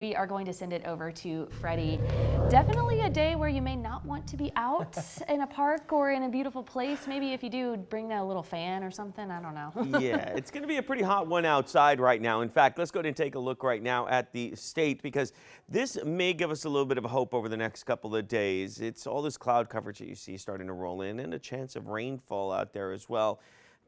We are going to send it over to Freddy. Definitely a day where you may not want to be out in a park or in a beautiful place. Maybe if you do, bring a little fan or something. I don't know. Yeah, it's going to be a pretty hot one outside right now. In fact, let's go ahead and take a look right now at the state because this may give us a little bit of hope over the next couple of days. It's all this cloud coverage that you see starting to roll in and a chance of rainfall out there as well.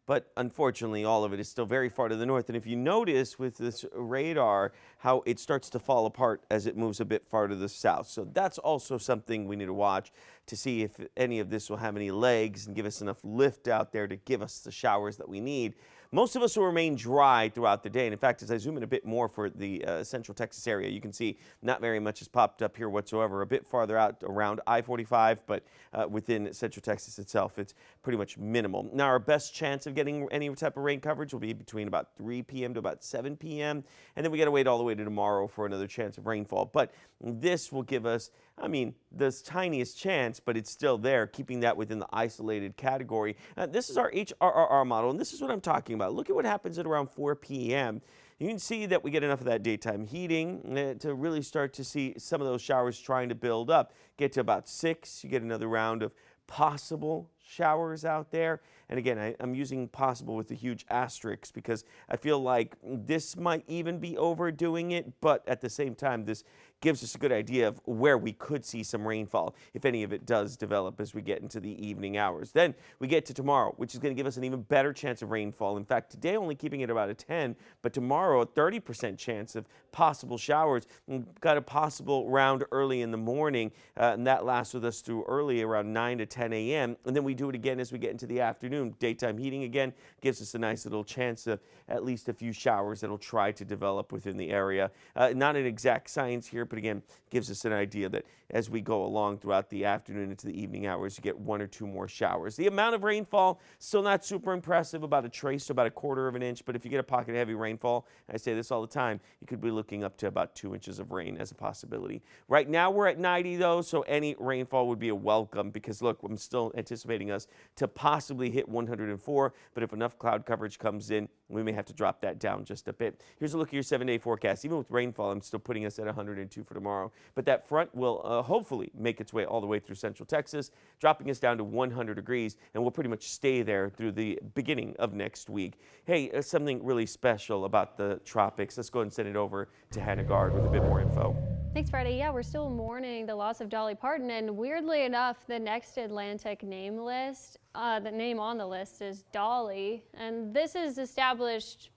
But unfortunately, all of it is still very far to the north. And if you notice with this radar, how it starts to fall apart as it moves a bit far to the south. So that's also something we need to watch to see if any of this will have any legs and give us enough lift out there to give us the showers that we need. Most of us will remain dry throughout the day. And in fact, as I zoom in a bit more for the central Texas area, you can see not very much has popped up here whatsoever. A bit farther out around I-45, but within central Texas itself, it's pretty much minimal. Now, our best chance of getting any type of rain coverage will be between about 3 p.m. to about 7 p.m. And then we got to wait all the way to tomorrow for another chance of rainfall. But this will give us, I mean, the tiniest chance, but it's still there, keeping that within the isolated category. This is our HRRR model, and this is what I'm talking about. Look at what happens at around 4 p.m. You can see that we get enough of that daytime heating to really start to see some of those showers trying to build up. Get to about 6, you get another round of possible showers out there. And again, I'm using possible with a huge asterisk because I feel like this might even be overdoing it, but at the same time, this gives us a good idea of where we could see some rainfall if any of it does develop as we get into the evening hours. Then we get to tomorrow, which is going to give us an even better chance of rainfall. In fact, today only keeping it about a 10, but tomorrow a 30% chance of possible showers. We've got a possible round early in the morning, and that lasts with us through early around 9 to 10 a.m. And then we do it again as we get into the afternoon. Daytime heating again gives us a nice little chance of at least a few showers that'll try to develop within the area. Not an exact science here, but again, gives us an idea that as we go along throughout the afternoon into the evening hours, you get 1 or 2 more showers. The amount of rainfall, still not super impressive, about a trace to about a 1/4 of an inch, but if you get a pocket of heavy rainfall, I say this all the time, you could be looking up to about 2 inches of rain as a possibility. Right now we're at 90 though, so any rainfall would be a welcome because look, I'm still anticipating us to possibly hit 104, but if enough cloud coverage comes in, we may have to drop that down just a bit. Here's a look at your 7-day forecast. Even with rainfall, I'm still putting us at 102 for tomorrow. But that front will hopefully make its way all the way through central Texas, dropping us down to 100 degrees, and we'll pretty much stay there through the beginning of next week. Hey, something really special about the tropics. Let's go ahead and send it over to Hannah Gard with a bit more info. Thanks, Freddie. Yeah, we're still mourning the loss of Dolly Parton, and weirdly enough, the next Atlantic name list, the name on the list is Dolly, and this is established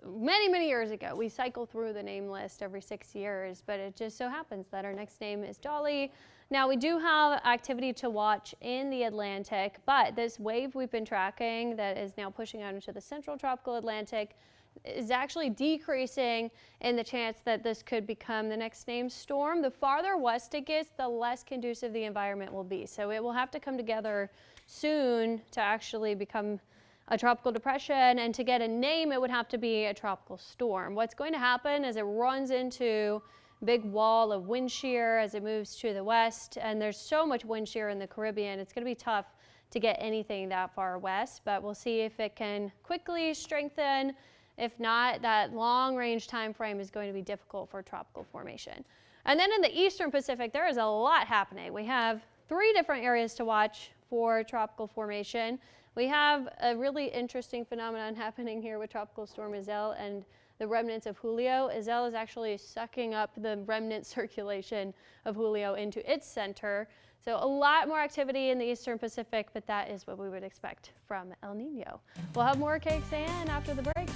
many years ago. We cycle through the name list every 6 years, but it just so happens that our next name is Dolly. Now, we do have activity to watch in the Atlantic, but this wave we've been tracking that is now pushing out into the central tropical Atlantic is actually decreasing in the chance that this could become the next named storm. The farther west it gets, the less conducive the environment will be. So it will have to come together soon to actually become a tropical depression, and to get a name, it would have to be a tropical storm. What's going to happen is it runs into a big wall of wind shear as it moves to the west, and there's so much wind shear in the Caribbean, it's going to be tough to get anything that far west, but we'll see if it can quickly strengthen. If not, that long-range time frame is going to be difficult for tropical formation. And then in the eastern Pacific, there is a lot happening. We have 3 different areas to watch for tropical formation. We have a really interesting phenomenon happening here with Tropical Storm Iselle and the remnants of Julio. Iselle is actually sucking up the remnant circulation of Julio into its center. So a lot more activity in the eastern Pacific, but that is what we would expect from El Nino. We'll have more KXAN after the break.